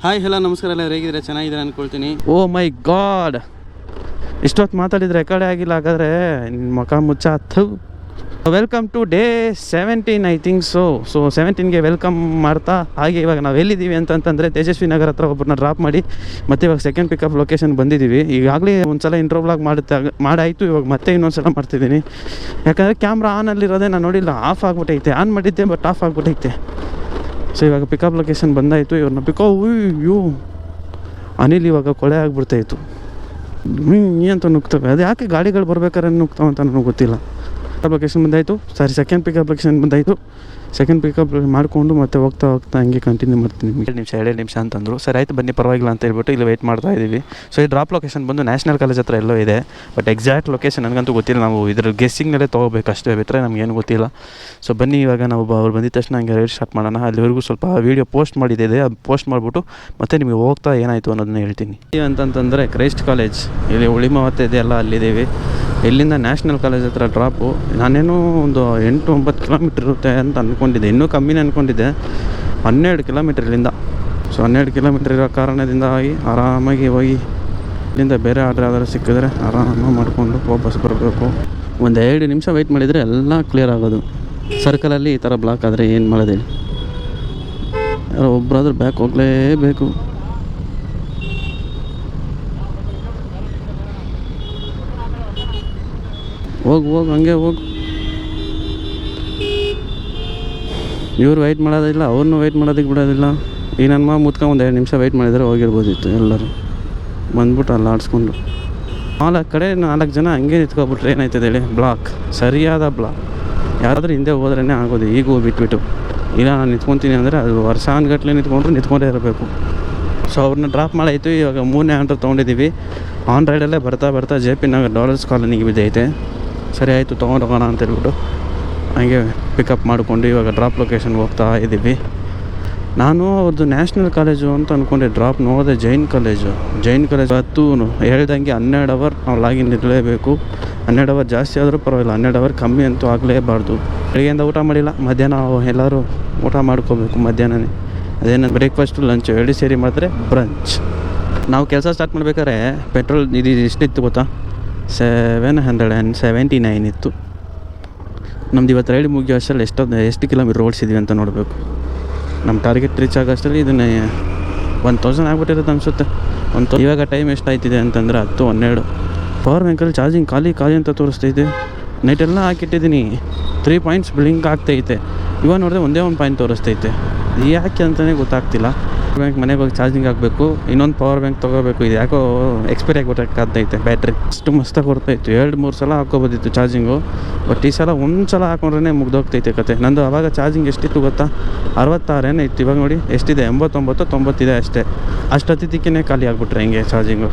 Hi hello ನಮಸ್ಕಾರ ಎಲ್ಲ ಹೇಗಿದ್ರೆ ಚೆನ್ನಾಗಿದ್ದೀರಾ ಅಂದ್ಕೊಳ್ತೀನಿ. ಓ ಮೈ ಗಾಡ್, ಇಷ್ಟೊತ್ತು ಮಾತಾಡಿದ್ರೆ ಕಡೆ ಆಗಿಲ್ಲ. ಹಾಗಾದರೆ ನಿನ್ನ ಮುಖ ಮುಚ್ಚ ಹತ್ತು. Welcome to day 17 I think so 17ಗೆ ವೆಲ್ಕಮ್ ಮಾಡ್ತಾ ಹಾಗೆ ಇವಾಗ ನಾವು ಎಲ್ಲಿದ್ದೀವಿ ಅಂತಂದರೆ ತೇಜಸ್ವಿ ನಗರ ಹತ್ರ ಒಬ್ಬರನ್ನ ಡ್ರಾಪ್ ಮಾಡಿ ಮತ್ತೆ ಇವಾಗ ಸೆಕೆಂಡ್ ಪಿಕಪ್ ಲೊಕೇಶನ್ ಬಂದಿದ್ದೀವಿ. ಈಗಾಗಲೇ ಒಂದು ಸಲ ಇಂಟ್ರೋ ಬ್ಲಾಗ್ ಮಾಡಾಯಿತು, ಇವಾಗ ಮತ್ತೆ ಇನ್ನೊಂದು ಸಲ ಮಾಡ್ತಿದ್ದೀನಿ. ಯಾಕಂದರೆ ಕ್ಯಾಮ್ರಾ ಆನಲ್ಲಿರೋದೇ ನಾನು ನೋಡಿಲ್ಲ, ಆಫ್ ಆಗಿಬಿಟ್ಟೈತೆ. ಆನ್ ಮಾಡಿದ್ದೆ ಬಟ್ ಆಫ್ ಆಗಿಬಿಟ್ಟೈತೆ. ಸೊ ಇವಾಗ ಪಿಕಪ್ ಲೊಕೇಶನ್ ಬಂದಾಯಿತು. ಇವ್ರನ್ನ ಅಯ್ಯೋ ಅನಿಲ್ ಇವಾಗ ಕೊಳೆ ಆಗಿಬಿಡ್ತಾಯಿತ್ತು. ಅಂತ ನುಗ್ತವೆ, ಅದು ಯಾಕೆ ಗಾಡಿಗಳು ಬರ್ಬೇಕಾದ್ರೆ ನುಗ್ತಾವೆ ಅಂತ ನನಗೆ ಗೊತ್ತಿಲ್ಲ. ಪಿಕಪ್ ಲೊಕೇಶನ್ ಬಂದಾಯಿತು, ಸೆಕೆಂಡ್ ಪಿಕಪ್ ಲೊಕೇಶನ್ ಬಂದಾಯಿತು. ಸೆಕೆಂಡ್ ಪಿಕಪ್ ಮಾಡಿಕೊಂಡು ಮತ್ತೆ ಹೋಗ್ತಾ ಹಂಗೆ ಕಂಟಿನ್ಯೂ ಮಾಡ್ತೀನಿ. 2 ನಿಮಿಷ ಅಂತಂದರು. ಸರಿ ಆಯಿತು ಬನ್ನಿ ಪರವಾಗಿಲ್ಲ ಅಂತ ಹೇಳ್ಬಿಟ್ಟು ಇಲ್ಲಿ ವೆಯ್ಟ್ ಮಾಡ್ತಾ ಇದ್ದೀವಿ. ಸೊ ಈ ಡ್ರಾಪ್ ಲೊಕೇಶನ್ ಬಂದು ನ್ಯಾಷನಲ್ ಕಾಲೇಜ್ ಹತ್ರ ಎಲ್ಲೋ ಇದೆ, ಬಟ್ ಎಕ್ಸಾಕ್ಟ್ ಲೊಕೇಶನ್ ನನಗಂತೂ ಗೊತ್ತಿಲ್ಲ. ನಾವು ಇದ್ರ ಗೆಸ್ಸಿಂಗ್ನಲ್ಲೇ ತೊಗೋಬೇಕು ಅಷ್ಟೇ, ಬಿಟ್ಟರೆ ನಮಗೇನು ಗೊತ್ತಿಲ್ಲ. ಸೊ ಬನ್ನಿ ಇವಾಗ ನಾವು ಅವ್ರು ಬಂದಿದ ತಕ್ಷಣ ಹಂಗೆ ರೈಡ್ ಸ್ಟಾರ್ಟ್ ಮಾಡೋಣ. ಅಲ್ಲಿವರೆಗೂ ಸ್ವಲ್ಪ ವೀಡಿಯೋ ಪೋಸ್ಟ್ ಮಾಡಿದೆ, ಅದು ಪೋಸ್ಟ್ ಮಾಡಿಬಿಟ್ಟು ಮತ್ತೆ ನಿಮಗೆ ಹೋಗ್ತಾ ಏನಾಯಿತು ಅನ್ನೋದನ್ನ ಹೇಳ್ತೀನಿ. ಅಂತಂತಂದರೆ ಕ್ರೈಸ್ಟ್ ಕಾಲೇಜ್ ಇಲ್ಲಿ ಉಳಿಮಾವತ್ತೆ ಇದೆಯಲ್ಲ, ಅಲ್ಲಿದ್ದೀವಿ. ಇಲ್ಲಿಂದ ನ್ಯಾಷನಲ್ ಕಾಲೇಜ್ ಹತ್ರ ಡ್ರಾಪು. ನಾನೇನೋ ಒಂದು 8-9 ಕಿಲೋಮೀಟ್ರ್ ಇರುತ್ತೆ ಅಂತ ಅಂದ್ಕೊಂಡಿದ್ದೆ, ಇನ್ನೂ ಕಮ್ಮಿನೇ ಅಂದ್ಕೊಂಡಿದ್ದೆ. 12 ಕಿಲೋಮೀಟ್ರ್ ಇಲ್ಲಿಂದ. ಸೊ 12 ಕಿಲೋಮೀಟ್ರ್ ಇರೋ ಕಾರಣದಿಂದಾಗಿ ಆರಾಮಾಗಿ ಹೋಗಿ ಇಲ್ಲಿಂದ ಬೇರೆ ಆರ್ಡ್ರ್ ಯಾವ್ದಾದ್ರು ಸಿಕ್ಕಿದ್ರೆ ಆರಾಮಾಗಿ ಮಾಡಿಕೊಂಡು ವಾಪಸ್ ಬರಬೇಕು. ಒಂದು 2 ನಿಮಿಷ ವೆಯ್ಟ್ ಮಾಡಿದರೆ ಎಲ್ಲ ಕ್ಲಿಯರ್ ಆಗೋದು. ಸರ್ಕಲಲ್ಲಿ ಈ ಥರ ಬ್ಲಾಕ್ ಆದರೆ ಏನು ಮಾಡೋದಿಲ್ಲ, ಯಾರೋ ಒಬ್ಬರಾದ್ರೂ ಬ್ಯಾಕ್ ಹೋಗಲೇಬೇಕು. ಹೋಗು ಹಂಗೆ ಹೋಗು. ಇವ್ರು ವೆಯ್ಟ್ ಮಾಡೋದಿಲ್ಲ, ಅವ್ರನ್ನೂ ವೆಯ್ಟ್ ಮಾಡೋದಕ್ಕೆ ಬಿಡೋದಿಲ್ಲ. ಈ ನನ್ನ ಮಗ ಮುತ್ಕೊಂಡು ಒಂದು 2 ನಿಮಿಷ ವೆಯ್ಟ್ ಮಾಡಿದರೆ ಹೋಗಿರ್ಬೋದಿತ್ತು. ಎಲ್ಲರೂ ಬಂದ್ಬಿಟ್ಟು ಅಲ್ಲಿ ಆಡಿಸ್ಕೊಂಡು 4 ಕಡೆ 4 ಜನ ಹಂಗೆ ನಿಂತ್ಕೊಬಿಟ್ರೆ ಏನಾಯ್ತದೆ ಹೇಳಿ, ಬ್ಲಾಕ್, ಸರಿಯಾದ ಬ್ಲಾಕ್. ಯಾರಾದರೂ ಹಿಂದೆ ಹೋದ್ರೇ ಆಗೋದು. ಈಗೂ ಬಿಟ್ಬಿಟ್ಟು ಇಲ್ಲ ನಾನು ನಿಂತ್ಕೊತೀನಿ ಅಂದರೆ ಅದು ವರ್ಷಾನ್ಗಟ್ಲೆ ನಿಂತ್ಕೊಂಡೇ ಇರಬೇಕು. ಸೊ ಅವ್ರನ್ನ ಡ್ರಾಪ್ ಮಾಡಾಯಿತು. ಇವಾಗ 3ನೇ ಆರ್ಡ್ರ್ ತೊಗೊಂಡಿದ್ದೀವಿ. ಆನ್ ರೈಡಲ್ಲೇ ಬರ್ತಾ JP ನಗರ್ ಡಾಲರ್ಸ್ ಕಾಲೋನಿಗೆ ಬಿದ್ದೈತೆ. ಸರಿ ಆಯಿತು ತೊಗೊಂಡೋಗೋಣ ಅಂತ ಹೇಳ್ಬಿಟ್ಟು ಹಂಗೆ ಪಿಕಪ್ ಮಾಡಿಕೊಂಡು ಇವಾಗ ಡ್ರಾಪ್ ಲೊಕೇಶನ್ಗೆ ಹೋಗ್ತಾ ಇದ್ದೀವಿ. ನಾನು ಅವ್ರದ್ದು ನ್ಯಾಷನಲ್ ಕಾಲೇಜು ಅಂತ ಅಂದ್ಕೊಂಡೆ, ಡ್ರಾಪ್ ನೋಡಿದೆ ಜೈನ್ ಕಾಲೇಜು ಹತ್ತು ಹೇಳ್ದಂಗೆ 12 ಅವರ್ ನಾವು ಲಾಗಿನ್ ಇರಲೇಬೇಕು. 12 ಅವರ್ ಜಾಸ್ತಿ ಆದರೂ ಪರವಾಗಿಲ್ಲ, 12 ಅವರ್ ಕಮ್ಮಿ ಅಂತೂ ಆಗಲೇಬಾರ್ದು. ಬೆಳಗ್ಗೆಯಿಂದ ಊಟ ಮಾಡಿಲ್ಲ, ಮಧ್ಯಾಹ್ನ ಎಲ್ಲರೂ ಊಟ ಮಾಡ್ಕೋಬೇಕು. ಮಧ್ಯಾಹ್ನನೇ ಅದೇನು ಬ್ರೇಕ್ಫಾಸ್ಟು ಲಂಚು 2 ಸೇರಿ ಮಾಡಿದ್ರೆ ಬ್ರಂಚ್. ನಾವು ಕೆಲಸ ಸ್ಟಾರ್ಟ್ ಮಾಡ್ಬೇಕಾದ್ರೆ ಪೆಟ್ರೋಲ್ ಇದು ಎಷ್ಟಿತ್ತು ಗೊತ್ತಾ, 779 ಇತ್ತು. ನಮ್ದು ಇವತ್ತು ರೈಡ್ ಮುಗಿಯೋ ಅಷ್ಟರಲ್ಲಿ ಎಷ್ಟು ಕಿಲೋಮೀಟ್ರ್ ಓಡಿಸಿದ್ವಿ ಅಂತ ನೋಡಬೇಕು. ನಮ್ಮ ಟಾರ್ಗೆಟ್ ರೀಚ್ ಆಗೋ ಅಷ್ಟರಲ್ಲಿ ಇದನ್ನೇ 1000 ಆಗ್ಬಿಟ್ಟಿರುತ್ತೆ ಅನಿಸುತ್ತೆ. ಇವಾಗ ಟೈಮ್ ಎಷ್ಟಾಯ್ತಿದೆ ಅಂತಂದರೆ 10-12. ಪವರ್ ಬ್ಯಾಂಕಲ್ಲಿ ಚಾರ್ಜಿಂಗ್ ಖಾಲಿ ಅಂತ ತೋರಿಸ್ತೈತೆ. ನೈಟೆಲ್ಲ ಹಾಕಿಟ್ಟಿದ್ದೀನಿ, 3 ಪಾಯಿಂಟ್ಸ್ ಬ್ಲಿಂಕ್ ಆಗ್ತೈತೆ. ಇವಾಗ ನೋಡಿದ್ರೆ ಒಂದೇ ಒಂದು ಪಾಯಿಂಟ್ ತೋರಿಸ್ತೈತೆ. ಯಾಕೆ ಅಂತಲೇ ಗೊತ್ತಾಗ್ತಿಲ್ಲ. ಬ್ಯಾಂಕ್ ಮನೆಗೆ ಹೋಗಿ ಚಾರ್ಜಿಂಗ್ ಹಾಕಬೇಕು, ಇನ್ನೊಂದು ಪವರ್ ಬ್ಯಾಂಕ್ ತೊಗೋಬೇಕು. ಇದು ಯಾಕೋ ಎಕ್ಸ್ಪೈರಿ ಆಗಿಬಿಟ್ಟೈತೆ ಬ್ಯಾಟ್ರಿ. ಅಷ್ಟು ಮಸ್ತಾಗಿ ಕೊಡ್ತಾಯಿತ್ತು. 2-3 ಸಲ ಹಾಕ್ಕೋಬೋದಿತ್ತು ಚಾರ್ಜಿಂಗು, ಬಟ್ ಈ ಸಲ ಒಂದು ಸಲ ಹಾಕೊಂಡ್ರೆ ಮುಗ್ದೋಗ್ತೈತೆ ಕತೆ. ನಂದು ಆವಾಗ ಚಾರ್ಜಿಂಗ್ ಎಷ್ಟಿತ್ತು ಗೊತ್ತಾ, 66 ಇತ್ತು. ಇವಾಗ ನೋಡಿ ಎಷ್ಟಿದೆ, 89-90 ಇದೆ ಅಷ್ಟೇ. ಅಷ್ಟೊತ್ತಿದ್ದಕ್ಕೇ ಖಾಲಿ ಆಗಿಬಿಟ್ರೆ ಹಿಂಗೆ ಚಾರ್ಜಿಂಗು.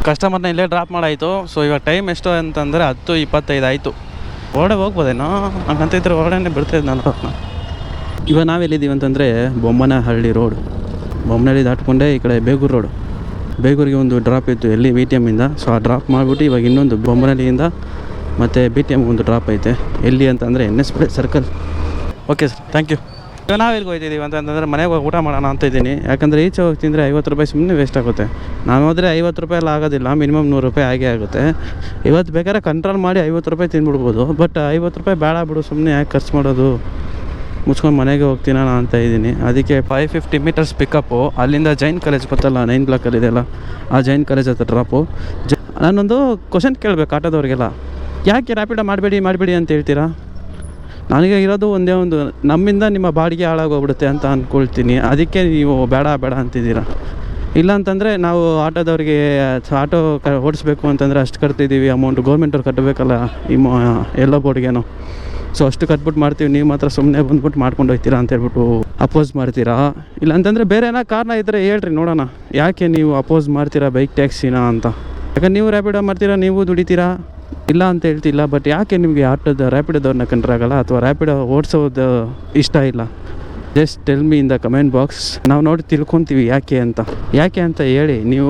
ಕಸ್ಟಮರ್ನ ಇಲ್ಲೇ ಡ್ರಾಪ್ ಮಾಡಾಯಿತು. ಸೊ ಇವಾಗ ಟೈಮ್ ಎಷ್ಟು ಅಂತಂದರೆ 10:25 ಆಯಿತು. ಹೋಗ್ಬೋದೇನೋ ಹಂಗಂತಿದ್ರೆ ಹೊರಡನೆ ಬಿಡ್ತಾಯಿದ್ದು ನಾನು. ಇವಾಗ ನಾವೆಲ್ಲಿದ್ದೀವಿ ಅಂತಂದರೆ ಬೊಮ್ಮನಹಳ್ಳಿ ರೋಡ್. ಬೊಮ್ಮನಹಳ್ಳಿ ದಾಟ್ಕೊಂಡೆ ಈ ಕಡೆ ಬೇಗೂರಿಗೆ ಒಂದು ಡ್ರಾಪ್ ಇತ್ತು ಎಲ್ಲಿ BTM ಇಂದ. ಸೊ ಆ ಡ್ರಾಪ್ ಮಾಡಿಬಿಟ್ಟು ಇವಾಗ ಇನ್ನೊಂದು ಬೊಮ್ಮನಹಳ್ಳಿಯಿಂದ ಮತ್ತು BTM ಒಂದು ಡ್ರಾಪ್ ಐತೆ. ಎಲ್ಲಿ ಅಂತಂದರೆ NS circle. Okay sir, thank you. ಇವಾಗ ನಾವು ಎಲ್ಲಿಗೆ ಹೋಗ್ತಿದ್ದೀವಿ ಅಂತಂದರೆ ಮನೆಗೆ ಹೋಗಿ ಊಟ ಮಾಡೋಣ ಅಂತ ಇದ್ದೀನಿ. ಯಾಕಂದರೆ ಈಚೆ ಹೋಗಿ ತಿಂದರೆ 50 ರೂಪಾಯಿ ಸುಮ್ಮನೆ ವೇಸ್ಟ್ ಆಗುತ್ತೆ. ನಾನು ಹೋದರೆ 50 ರೂಪಾಯಿ ಎಲ್ಲ ಆಗೋದಿಲ್ಲ, ಮಿನಿಮಮ್ 100 ರೂಪಾಯಿ ಆಗೇ ಆಗುತ್ತೆ. ಇವತ್ತು ಬೇಕಾದ್ರೆ ಕಂಟ್ರೋಲ್ ಮಾಡಿ 50 ರೂಪಾಯಿ ತಿಂದ್ಬಿಡ್ಬೋದು, ಬಟ್ 50 ರೂಪಾಯಿ ಬೇಡ ಬಿಡು, ಸುಮ್ಮನೆ ಯಾಕೆ ಖರ್ಚು ಮಾಡೋದು, ಮುಚ್ಕೊಂಡು ಮನೆಗೆ ಹೋಗ್ತೀನ ಅಂತ ಇದ್ದೀನಿ. ಅದಕ್ಕೆ 550 ಮೀಟರ್ಸ್ ಪಿಕಪ್ಪು. ಅಲ್ಲಿಂದ ಜೈನ್ ಕಾಲೇಜ್ ಗೊತ್ತಲ್ಲ, 9 ಬ್ಲಾಕಲ್ಲಿದೆಯಲ್ಲ, ಆ ಜೈನ್ ಕಾಲೇಜ್ ಹತ್ರ ಡ್ರಾಪು. ನಾನೊಂದು ಕ್ವಶನ್ ಕೇಳಬೇಕು ಆಟೋದವ್ರಿಗೆಲ್ಲ, ಯಾಕೆ ರ್ಯಾಪಿಡೋ ಮಾಡಬೇಡಿ ಅಂತ ಹೇಳ್ತೀರಾ? ನನಗೆ ಇರೋದು ಒಂದೇ ಒಂದು, ನಮ್ಮಿಂದ ನಿಮ್ಮ ಬಾಡಿಗೆ ಹಾಳಾಗೋಗ್ಬಿಡುತ್ತೆ ಅಂತ ಅಂದ್ಕೊಳ್ತೀನಿ. ಅದಕ್ಕೆ ನೀವು ಬೇಡ ಅಂತಿದ್ದೀರಾ. ಇಲ್ಲ ಅಂತಂದರೆ ನಾವು ಆಟೋದವ್ರಿಗೆ ಆಟೋ ಓಡಿಸ್ಬೇಕು ಅಂತಂದರೆ ಅಷ್ಟು ಕಟ್ತಿದ್ದೀವಿ ಅಮೌಂಟು, ಗೌರ್ಮೆಂಟವ್ರು ಕಟ್ಟಬೇಕಲ್ಲ ಎಲ್ಲೋ ಬೋರ್ಡ್ಗೇನೋ. ಸೊ ಅಷ್ಟು ಕಟ್ಬಿಟ್ಟು ಮಾಡ್ತೀವಿ, ನೀವು ಮಾತ್ರ ಸುಮ್ಮನೆ ಬಂದ್ಬಿಟ್ಟು ಮಾಡ್ಕೊಂಡು ಹೋಗ್ತೀರಾ ಅಂತ ಹೇಳ್ಬಿಟ್ಟು ಅಪೋಸ್ ಮಾಡ್ತೀರಾ. ಇಲ್ಲ ಅಂತಂದರೆ ಬೇರೆ ಏನೋ ಕಾರಣ ಇದ್ದರೆ ಹೇಳ್ರಿ ನೋಡೋಣ, ಯಾಕೆ ನೀವು ಅಪೋಸ್ ಮಾಡ್ತೀರಾ ಬೈಕ್ ಟ್ಯಾಕ್ಸಿನ ಅಂತ. ಯಾಕಂದ್ರೆ ನೀವು ರ್ಯಾಪಿಡೋ ಮಾಡ್ತೀರಾ, ನೀವು ದುಡಿತೀರಾ, ಇಲ್ಲ ಅಂತ ಹೇಳ್ತಿಲ್ಲ. ಬಟ್ ಯಾಕೆ ನಿಮಗೆ ರ್ಯಾಪಿಡೋದವ್ರನ್ನ ಕಂಡ್ರಾಗಲ್ಲ ಅಥವಾ ರ್ಯಾಪಿಡೋ ಓಡಿಸೋದು ಇಷ್ಟ ಇಲ್ಲ? Just tell me in the comment box. ನಾವು ನೋಡಿ ತಿಳ್ಕೊತೀವಿ ಯಾಕೆ ಅಂತ ಹೇಳಿ. ನೀವು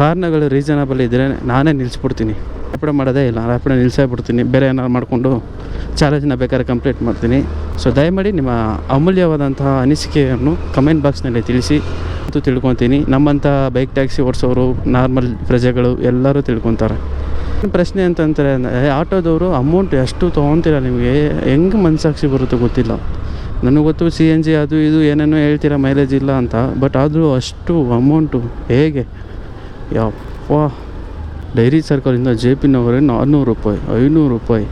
ಕಾರಣಗಳು ರೀಸನಬಲ್ ಇದ್ದರೆ ನಾನೇ ನಿಲ್ಲಿಸ್ಬಿಡ್ತೀನಿ. ರ್ಯಾಪಿಡೋ ಮಾಡೋದೇ ಇಲ್ಲ, ರ್ಯಾಪಿಡೋ ನಿಲ್ಲಿಸೇ ಬಿಡ್ತೀನಿ, ಬೇರೆ ಏನಾದ್ರು ಮಾಡಿಕೊಂಡು ಚಾಲೆಂಜ್ನ ಬೇಕಾದ್ರೆ ಕಂಪ್ಲೀಟ್ ಮಾಡ್ತೀನಿ. ಸೊ ದಯಮಾಡಿ ನಿಮ್ಮ ಅಮೂಲ್ಯವಾದಂತಹ ಅನಿಸಿಕೆಯನ್ನು ಕಮೆಂಟ್ ಬಾಕ್ಸ್ನಲ್ಲಿ ತಿಳಿಸಿ ಅಂತ ತಿಳ್ಕೊತೀನಿ. ನಮ್ಮಂಥ ಬೈಕ್ ಟ್ಯಾಕ್ಸಿ ಓಡಿಸೋರು, ನಾರ್ಮಲ್ ಪ್ರಜೆಗಳು ಎಲ್ಲರೂ ತಿಳ್ಕೊತಾರೆ. ಪ್ರಶ್ನೆ ಅಂತಂತಾರೆ, ಆಟೋದವರು ಅಮೌಂಟ್ ಎಷ್ಟು ತೊಗೊತೀರ, ನಿಮಗೆ ಹೆಂಗೆ ಮನಸ್ಸಾಕ್ಷಿ ಬರುತ್ತೋ ಗೊತ್ತಿಲ್ಲ. ನನಗೆ ಗೊತ್ತು CNG ಅದು ಇದು ಏನೇನೋ ಹೇಳ್ತೀರ ಮೈಲೇಜ್ ಇಲ್ಲ ಅಂತ, ಬಟ್ ಆದರೂ ಅಷ್ಟು ಅಮೌಂಟು ಹೇಗೆ? ಯಪ್ಪ, ಡೈರಿ ಸರ್ಕಲಿಂದ JP ನಗರ 400 ರೂಪಾಯಿ, 500 ರೂಪಾಯಿ.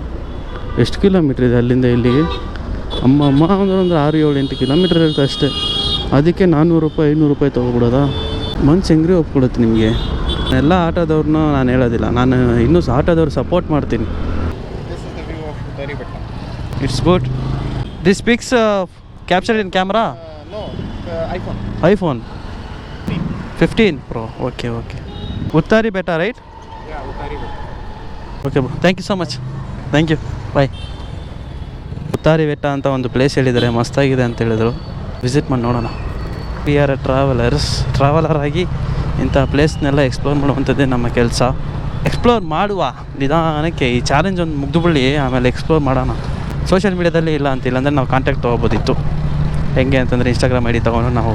ಎಷ್ಟು ಕಿಲೋಮೀಟ್ರ್ ಇದೆ ಅಲ್ಲಿಂದ ಇಲ್ಲಿಗೆ? ಅಮ್ಮ ಅಂದರೆ ಒಂದು 6-7-8 ಕಿಲೋಮೀಟ್ರ್ ಇರುತ್ತೆ ಅಷ್ಟೇ. ಅದಕ್ಕೆ 400 ರೂಪಾಯಿ 500 ರೂಪಾಯಿ ತೊಗೊಬಿಡೋದಾ? ಮನ್ಸು ಹೆಂಗ್ರಿ ಒಪ್ಕೊಡುತ್ತೆ ನಿಮಗೆ? ಎಲ್ಲ ಆಟೋದವ್ರನ್ನೂ ನಾನು ಹೇಳೋದಿಲ್ಲ, ನಾನು ಇನ್ನೂ ಆಟೋದವ್ರು ಸಪೋರ್ಟ್ ಮಾಡ್ತೀನಿ. It's good. This pics captured in camera? No, iPhone. iPhone 15 Pro. Okay. Uttari Betta, right? Yeah, Uttari Betta. Okay bro, thank you so much. Thank you, bye. ಉತ್ತಾರಿ ಬೆಟ್ಟ ಅಂತ ಒಂದು ಪ್ಲೇಸ್ ಹೇಳಿದ್ದಾರೆ, ಮಸ್ತಾಗಿದೆ ಅಂತ ಹೇಳಿದರು. ವಿಸಿಟ್ ಮಾಡಿ ನೋಡೋಣ. ವಿ ಆರ್ ಟ್ರಾವೆಲರ್ ಆಗಿ ಇಂಥ ಪ್ಲೇಸ್ನೆಲ್ಲ ಎಕ್ಸ್ಪ್ಲೋರ್ ಮಾಡುವಂಥದ್ದೇ ನಮ್ಮ ಕೆಲಸ. ಎಕ್ಸ್ಪ್ಲೋರ್ ಮಾಡುವ ನಿಧಾನಕ್ಕೆ ಈ ಚಾಲೆಂಜ್ ಒಂದು ಮುಗ್ದುಬಿಡಿ, ಆಮೇಲೆ ಎಕ್ಸ್ಪ್ಲೋರ್ ಮಾಡೋಣ. ಸೋಷಿಯಲ್ ಮೀಡ್ಯಾದಲ್ಲಿ ಇಲ್ಲ ಅಂತಿಲ್ಲ ಅಂದರೆ ನಾವು ಕಾಂಟ್ಯಾಕ್ಟ್ ತೊಗೋಬೋದಿತ್ತು. ಹೆಂಗೆ ಅಂತಂದರೆ ಇನ್ಸ್ಟಾಗ್ರಾಮ್ ID ತೊಗೊಂಡು ನಾವು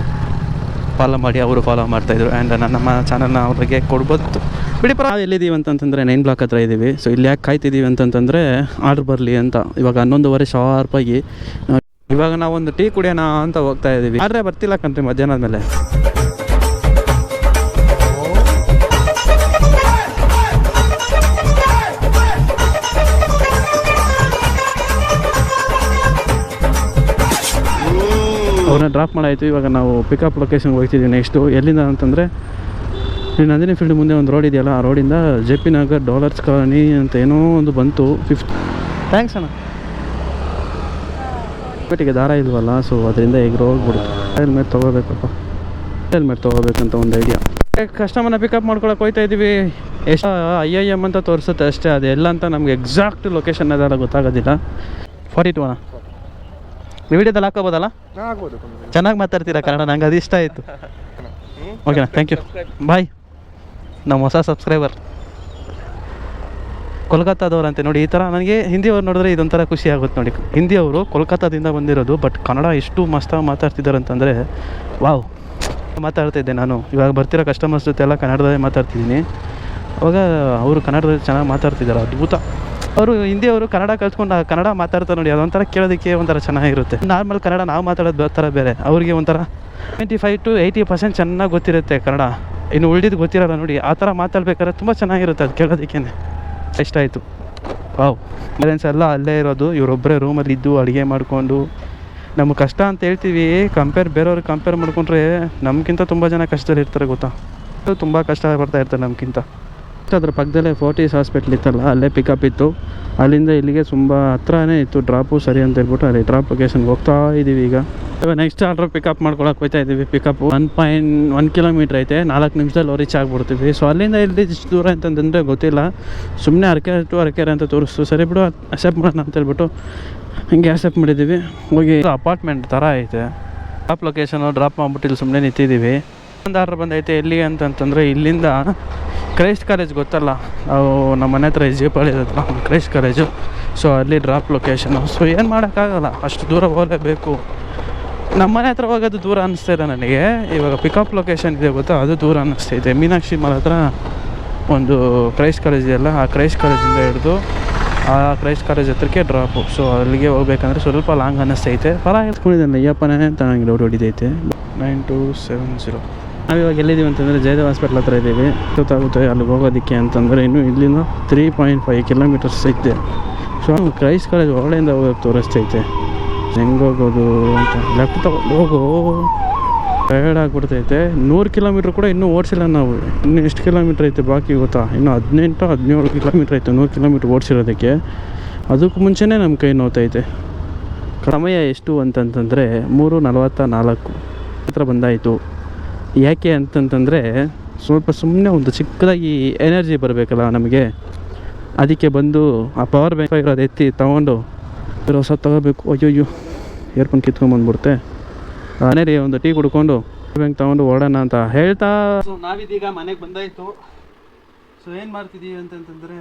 ಫಾಲೋ ಮಾಡಿ ಅವರು ಫಾಲೋ ಮಾಡ್ತಾಯಿದ್ರು. ಆ್ಯಂಡ್ ನಮ್ಮ ಚಾನಲ್ನ ಅವ್ರಿಗೆ ಕೊಡ್ಬೋದಿತ್ತು. ಬಿಡಿ ಪರ. ನಾವು ಎಲ್ಲಿದ್ದೀವಿ ಅಂತಂತಂದರೆ 9 ಬ್ಲಾಕ್ ಹತ್ರ ಇದ್ದೀವಿ. ಸೊ ಇಲ್ಲಿ ಯಾಕೆ ಕಾಯ್ತಿದ್ದೀವಿ ಅಂತಂತಂದರೆ ಆರ್ಡ್ರ್ ಬರಲಿ ಅಂತ. ಇವಾಗ 11:15 ಶಾರ್ಪಾಗಿ ಇವಾಗ ನಾವೊಂದು ಟೀ ಕುಡಿಯೋಣ ಅಂತ ಹೋಗ್ತಾ ಇದ್ದೀವಿ. ಆದರೆ ಬರ್ತಿಲ್ಲ ಕಣ್ರಿ ಮಧ್ಯಾಹ್ನದ ಮೇಲೆ. ಅವ್ರನ್ನ ಡ್ರಾಪ್ ಮಾಡಾಯಿತು. ಇವಾಗ ನಾವು ಪಿಕಪ್ ಲೊಕೇಶನ್ಗೆ ಹೋಗ್ತಿದ್ದೀವಿ. ನೆಕ್ಸ್ಟು ಎಲ್ಲಿಂದ ಅಂತಂದರೆ ಈ ನಂದಿನಿ ಫೀಲ್ಡ್ ಮುಂದೆ ಒಂದು ರೋಡ್ ಇದೆಯಲ್ಲ, ಆ ರೋಡಿಂದ JP ನಗರ್ ಡಾಲರ್ಸ್ ಕಾಲನಿ ಅಂತ ಏನೋ ಒಂದು ಬಂತು. ಥ್ಯಾಂಕ್ಸ್ ಅಣ್ಣ. ಬಟ್ಟಿಗೆ ದಾರ ಇಲ್ವಲ್ಲ, ಸೊ ಅದರಿಂದ ಎಗ್ರೋ ಹೋಗ್ಬಿಡುತ್ತೆ. ಹೆಲ್ಮೆಟ್ ತೊಗೋಬೇಕಪ್ಪ, ಹೆಲ್ಮೆಟ್ ತೊಗೋಬೇಕಂತ ಒಂದು ಐಡಿಯಾ. ಕಸ್ಟಮರ್ನ ಪಿಕಪ್ ಮಾಡ್ಕೊಳಕ್ಕೆ ಹೋಗ್ತಾ ಇದ್ದೀವಿ. ಎಷ್ಟು IIM ಅಂತ ತೋರಿಸುತ್ತೆ ಅಷ್ಟೇ, ಅದು ಎಲ್ಲ ಅಂತ ನಮ್ಗೆ ಎಕ್ಸಾಕ್ಟ್ ಲೊಕೇಶನ್ ಅದೆಲ್ಲ ಗೊತ್ತಾಗೋದಿಲ್ಲ. 42 ಅಣ್ಣ. ವಿಡಿಯೋದಲ್ಲಿ ಹಾಕೋಬೋದಲ್ಲ? ಆಗ್ಬೋದು. ಚೆನ್ನಾಗಿ ಮಾತಾಡ್ತೀರಾ ಕನ್ನಡ, ನಂಗೆ ಅದು ಇಷ್ಟ ಆಯಿತು. ಓಕೆನಾ, ಥ್ಯಾಂಕ್ ಯು, ಬಾಯ್. ನಮ್ಮ ಹೊಸ ಸಬ್ಸ್ಕ್ರೈಬರ್ ಕೋಲ್ಕತ್ತಾದವ್ರಂತೆ ನೋಡಿ. ಈ ಥರ ನನಗೆ ಹಿಂದಿಯವ್ರು ನೋಡಿದ್ರೆ ಇದೊಂಥರ ಖುಷಿ ಆಗುತ್ತೆ ನೋಡಿ. ಹಿಂದಿಯವರು ಕೋಲ್ಕತ್ತಾದಿಂದ ಬಂದಿರೋದು, ಬಟ್ ಕನ್ನಡ ಎಷ್ಟು ಮಸ್ತಾಗಿ ಮಾತಾಡ್ತಿದ್ದಾರೆ ಅಂತಂದರೆ ವಾವ್. ಮಾತಾಡ್ತಿದ್ದೆ ನಾನು, ಇವಾಗ ಬರ್ತಿರೋ ಕಸ್ಟಮರ್ಸ್ ಜೊತೆ ಎಲ್ಲ ಕನ್ನಡದಲ್ಲೇ ಮಾತಾಡ್ತಿದ್ದೀನಿ. ಅವಾಗ ಅವರು ಕನ್ನಡದಲ್ಲಿ ಚೆನ್ನಾಗಿ ಮಾತಾಡ್ತಿದ್ದಾರೆ, ಅದ್ಭುತ. ಅವರು ಹಿಂದಿಯವರು ಕನ್ನಡ ಕಲ್ತ್ಕೊಂಡು ಕನ್ನಡ ಮಾತಾಡ್ತಾರೆ ನೋಡಿ, ಅದೊಂಥರ ಕೇಳೋದಕ್ಕೆ ಒಂಥರ ಚೆನ್ನಾಗಿರುತ್ತೆ. ನಾರ್ಮಲ್ ಕನ್ನಡ ನಾವು ಮಾತಾಡೋದು ಥರ ಬೇರೆ, ಅವ್ರಿಗೆ ಒಂಥರ 75 to 80% ಚೆನ್ನಾಗಿ ಗೊತ್ತಿರುತ್ತೆ ಕನ್ನಡ. ಇನ್ನು ಉಳಿದಿದ್ದು ಗೊತ್ತಿರೋಲ್ಲ ನೋಡಿ. ಆ ಥರ ಮಾತಾಡ್ಬೇಕಾದ್ರೆ ತುಂಬ ಚೆನ್ನಾಗಿರುತ್ತೆ, ಅದು ಕೇಳೋದಕ್ಕೇ ಇಷ್ಟ ಆಯಿತು. ವಾವ್. ಪೇರೆಂಟ್ಸ್ ಎಲ್ಲ ಅಲ್ಲೇ ಇರೋದು, ಇವರೊಬ್ಬರೇ ರೂಮಲ್ಲಿ ಇದ್ದು ಅಡುಗೆ ಮಾಡಿಕೊಂಡು. ನಮಗೆ ಕಷ್ಟ ಅಂತ ಹೇಳ್ತೀವಿ, ಬೇರೆಯವ್ರಿಗೆ ಕಂಪೇರ್ ಮಾಡ್ಕೊಂಡ್ರೆ ನಮಗಿಂತ ತುಂಬ ಜನ ಕಷ್ಟದಲ್ಲಿ ಇರ್ತಾರೆ ಗೊತ್ತಾ. ತುಂಬ ಕಷ್ಟ ಬರ್ತಾ ಇರ್ತಾರೆ ನಮಗಿಂತ. ಅದ್ರ ಪಕ್ಕದಲ್ಲೇ ಫೋರ್ಟಿಸ್ ಹಾಸ್ಪಿಟ್ಲ್ ಇತ್ತಲ್ಲ, ಅಲ್ಲೇ ಪಿಕಪ್ ಇತ್ತು. ಅಲ್ಲಿಂದ ಇಲ್ಲಿಗೆ ತುಂಬ ಹತ್ರನೇ ಇತ್ತು ಡ್ರಾಪು, ಸರಿ ಅಂತ ಹೇಳ್ಬಿಟ್ಟು ಅಲ್ಲಿ ಡ್ರಾಪ್ ಲೊಕೇಶನ್ಗೆ ಹೋಗ್ತಾ ಇದ್ದೀವಿ. ಈಗ ನೆಕ್ಸ್ಟ್ ಆರ್ಡ್ರ್ ಪಿಕಪ್ ಮಾಡ್ಕೊಳಕ್ಕೆ ಹೋಗ್ತಾ ಇದ್ದೀವಿ. ಪಿಕಪ್ 1.1 ಕಿಲೋಮೀಟ್ರ್ ಐತೆ, 4 ನಿಮಿಷದಲ್ಲಿ ರೀಚ್ ಆಗಿಬಿಡ್ತೀವಿ. ಸೊ ಅಲ್ಲಿಂದ ಇಲ್ಲಿ ಇಷ್ಟು ದೂರ ಅಂತಂದರೆ ಗೊತ್ತಿಲ್ಲ, ಸುಮ್ಮನೆ ಅರಕೆರೆ ಅಂತ ತೋರಿಸ್ತು. ಸರಿ ಬಿಡು, ಅಕ್ಸೆಪ್ಟ್ ಮಾಡೋಣ ಅಂತ ಹೇಳ್ಬಿಟ್ಟು ಹಿಂಗೆ ಅಕ್ಸೆಪ್ಟ್ ಮಾಡಿದ್ದೀವಿ. ಹೋಗಿ ಅಪಾರ್ಟ್ಮೆಂಟ್ ಥರ ಐತೆ. ಡ್ರಾಪ್ ಲೊಕೇಶನು ಡ್ರಾಪ್ ಮಾಡಿಬಿಟ್ಟು ಇಲ್ಲಿ ಸುಮ್ಮನೆ ನಿಂತಿದ್ದೀವಿ. ಒಂದು ಆರ್ಡ್ರ್ ಬಂದೈತೆ. ಎಲ್ಲಿಗೆ ಅಂತಂತಂದರೆ ಇಲ್ಲಿಂದ ಕ್ರೈಸ್ಟ್ ಕಾಲೇಜ್ ಗೊತ್ತಲ್ಲ, ನಾವು ನಮ್ಮ ಮನೆ ಹತ್ರ ಜೇಪಳ್ಳಿ ಹತ್ರ ಕ್ರೈಸ್ಟ್ ಕಾಲೇಜು. ಸೊ ಅಲ್ಲಿ ಡ್ರಾಪ್ ಲೊಕೇಶನು. ಸೊ ಏನು ಮಾಡೋಕ್ಕಾಗಲ್ಲ, ಅಷ್ಟು ದೂರ ಹೋಗಲೇಬೇಕು. ನಮ್ಮ ಮನೆ ಹತ್ರ ಹೋಗೋದು ದೂರ ಅನ್ನಿಸ್ತಾ ಇದೆ ನನಗೆ. ಇವಾಗ ಪಿಕಪ್ ಲೊಕೇಶನ್ ಇದೆ ಗೊತ್ತಾ, ಅದು ದೂರ ಅನ್ನಿಸ್ತೈತೆ. ಮೀನಾಕ್ಷಿ ಮಾಲ್ ಹತ್ರ ಒಂದು ಕ್ರೈಸ್ಟ್ ಕಾಲೇಜ್ ಇದೆಯಲ್ಲ, ಆ ಕ್ರೈಸ್ಟ್ ಕಾಲೇಜಿಂದ ಹಿಡಿದು ಆ ಕ್ರೈಸ್ಟ್ ಕಾಲೇಜ್ ಹತ್ರಕ್ಕೆ ಡ್ರಾಪು. ಸೊ ಅಲ್ಲಿಗೆ ಹೋಗ್ಬೇಕಂದ್ರೆ ಸ್ವಲ್ಪ ಲಾಂಗ್ ಅನ್ನಿಸ್ತೈತೆ. ಪರ ಹೇಳ್ಕೊಂಡಿದ್ದಾನೆ ಅಯ್ಯಪ್ಪನೇ ಅಂತ ನನಗೆ ಡೌಟ್ ಹೊಡಿತೈತೆ. 9270. ನಾವಿವಾಗ ಎಲ್ಲಿದ್ದೀವಿ ಅಂತಂದರೆ ಜಯದೇವ್ ಹಾಸ್ಪಿಟ್ಲ್ ಹತ್ರ ಇದ್ದೀವಿ. ಗೊತ್ತಾಗುತ್ತೆ ಅಲ್ಲಿಗೆ ಹೋಗೋದಕ್ಕೆ ಅಂತಂದರೆ ಇನ್ನೂ ಇಲ್ಲಿಂದ 3.5 ಕಿಲೋಮೀಟರ್ಸ್ ಐತೆ. ಸೊ ಕ್ರೈಸ್ಟ್ ಕಾಲೇಜ್ ಒಳಗಡೆಯಿಂದ ಹೋಗೋಕ್ಕೆ ತೋರಿಸ್ತೈತೆ. ಹೆಂಗೆ ಹೋಗೋದು ಅಂತ ಲೆಫ್ಟ್ ತಗೊಂಡು ಹೋಗೋ. ಟಯರ್ಡ್ ಆಗಿಬಿಡ್ತೈತೆ. 100 ಕಿಲೋಮೀಟ್ರ್ ಕೂಡ ಇನ್ನೂ ಓಡಿಸಿಲ್ಲ ನಾವು. ಇನ್ನೂ ಎಷ್ಟು ಕಿಲೋಮೀಟ್ರ್ ಐತೆ ಬಾಕಿ ಗೊತ್ತಾ? ಇನ್ನೂ 18-17 ಕಿಲೋಮೀಟ್ರ್ ಐತೆ 100 ಕಿಲೋಮೀಟ್ರ್ ಓಡಿಸಿರೋದಕ್ಕೆ. ಅದಕ್ಕೂ ಮುಂಚೆನೇ ನಮ್ಮ ಕೈ ನೋವ್ತೈತೆ. ಸಮಯ ಎಷ್ಟು ಅಂತಂತಂದರೆ 3:44 ಹತ್ರ ಬಂದಾಯಿತು. ಯಾಕೆ ಅಂತಂತಂದರೆ ಸ್ವಲ್ಪ ಸುಮ್ಮನೆ ಒಂದು ಚಿಕ್ಕದಾಗಿ ಎನರ್ಜಿ ಬರಬೇಕಲ್ಲ ನಮಗೆ, ಅದಕ್ಕೆ ಬಂದು ಆ ಪವರ್ ಬ್ಯಾಂಕ್ ಇರೋದು ಎತ್ತಿ ತೊಗೊಂಡು ಹೊಸ ತೊಗೋಬೇಕು. ಅಯ್ಯೋ ಏರ್ಫೋನ್ ಕಿತ್ಕೊಂಡ್ಬಂದ್ಬಿಡುತ್ತೆ. ಅದೇ ರೀ ಒಂದು ಟೀ ಕುಡ್ಕೊಂಡು ಬ್ಯಾಂಕ್ ತೊಗೊಂಡು ಓಡೋಣ ಅಂತ ಹೇಳ್ತಾ. ಸೊ ನಾವಿದೀಗ ಮನೆಗೆ ಬಂದಾಯಿತು. ಸೊ ಏನು ಮಾಡ್ತಿದ್ದೀವಿ ಅಂತಂತಂದರೆ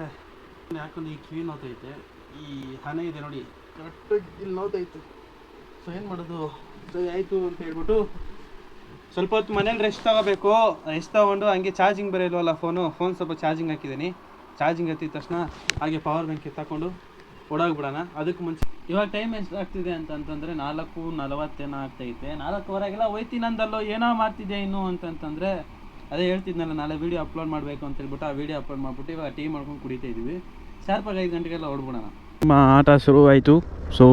ಯಾಕಂದ್ರೆ ಈ ಕಿವಿ ನೋತೈತೆ, ಈ ಹಣೆ ಇದೆ ನೋಡಿ ಕರೆಕ್ಟಾಗಿ ಇಲ್ಲಿ ನೋತೈತೆ. ಸೊ ಏನು ಮಾಡೋದು, ಸರಿ ಆಯಿತು ಅಂತ ಹೇಳ್ಬಿಟ್ಟು ಸ್ವಲ್ಪ ಹೊತ್ತು ಮನೇಲಿ ರೆಸ್ಟ್ ತೊಗೋಬೇಕು. ರೆಸ್ಟ್ ತೊಗೊಂಡು ಹಂಗೆ ಚಾರ್ಜಿಂಗ್ ಬೇರೆ ಇಲ್ವಲ್ಲ ಫೋನ್ ಸ್ವಲ್ಪ ಚಾರ್ಜಿಂಗ್ ಹಾಕಿದ್ದೀನಿ. ಚಾರ್ಜಿಂಗ್ ಹತ್ತಿದ ತಕ್ಷಣ ಹಾಗೆ ಪವರ್ ಬ್ಯಾಂಕ್ ಎತ್ತಾಕೊಂಡು ಓಡೋಗ್ಬಿಡೋಣ. ಅದಕ್ಕೆ ಮುಂಚೆ ಇವಾಗ ಟೈಮ್ ಎಷ್ಟು ಆಗ್ತಿದೆ ಅಂತಂತಂದರೆ 4:40 ಆಗ್ತೈತೆ. 4:15 ಹೋಯ್ತೀನಿ ಅಂದಲ್ಲೋ ಏನೋ ಮಾಡ್ತಿದ್ದೆ ಇನ್ನು ಅಂತಂತಂದರೆ ಅದೇ ಹೇಳ್ತಿದ್ನಲ್ಲ, ನಾಳೆ ವೀಡಿಯೋ ಅಪ್ಲೋಡ್ ಮಾಡಬೇಕು ಅಂತ ಹೇಳ್ಬಿಟ್ಟು ಆ ವೀಡಿಯೋ ಅಪ್ಲೋಡ್ ಮಾಡಿಬಿಟ್ಟು ಇವಾಗ ಟೀ ಮಾಡ್ಕೊಂಡು ಕುಡಿತಾ ಇದ್ದೀವಿ. ಶಾರ್ಪಾಗಿ 5 ಗಂಟೆಗೆಲ್ಲ ಓಡ್ಬಿಡೋಣ. ನಮ್ಮ ಆಟ ಶುರು ಆಯಿತು. ಸೊ